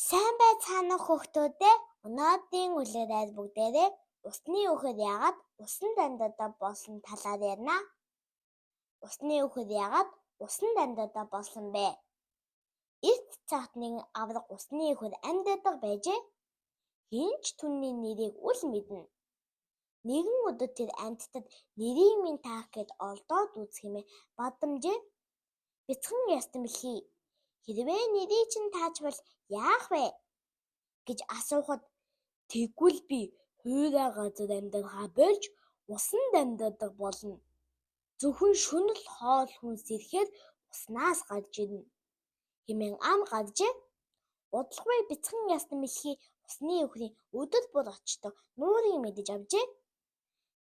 Сайн байцгаана уу хүүхдүүдээ. Өнөөдрийн үлээр айлд бүгдээрээ усны үхээр яагаад усан дамжаатай болсон талаар ярина. Усны үхээр яагаад усан дамжаатай болсон бэ? Эрт цагт нэгэн авраг усны үхээр амьд байдаг байжээ. Хэн ч түүний нэрийг үл мэднэ. Нэгэн өдөр тэр амьтдад нэрийг минь таах гээд олдоод үзэх юмээ бадамжээ. Бяцхан ястан бэлхий. Хэрвээ нэрийг чинь таачвал яах вэ? Гэж асуухад тэгвэл би хуурай газар амьдрахаа болж усан дамжаадаг болно. Зөвхөн шөнөл хоол хүнс ирэхээр уснаас гарч ирнэ хэмээн ам гаржээ. Удалгүй бяцхан ястан бэлхий усны үхрийн өдөр бүр очдог нуурыг мэдэж авжээ.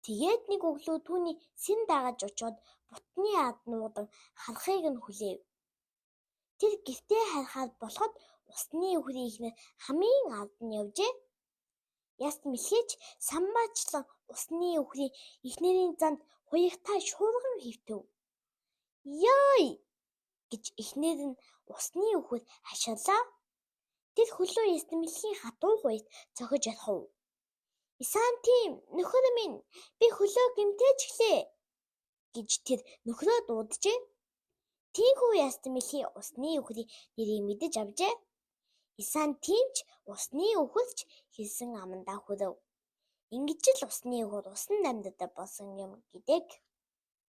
Тэгээд нэг өглөө түүний сэн дагаж очоод бутны ад нуудан харахыг нь хүлээв. Тэр гэртээ харахаар болоход усны үхрийн эхнэр хамгийн ард нь явжээ. Ястан бэлхийч самбаачлан усны үхрийн эхнэрийн занд хуягтай шуурган хэвтэв. "Ёй!" гэж эхнэр нь усны үхэр хашаалаа. Тэр хөлөө ястан бэлхийн хатуу хуягт цохиж орхив. "Исан тийм, нөхөр минь, би хөлөө гэмтээж эхлэе" гэж тэр нөхрөө дууджээ. Тийхүү ястан бэлхий усны үхрийн нэрийг мэдэж авжээ. Исан тиймч усны үхэрч хэлсэн амандаа хүрэв. Ингэж л усны үхэр усан дамжаатай болсон юм гэдэг.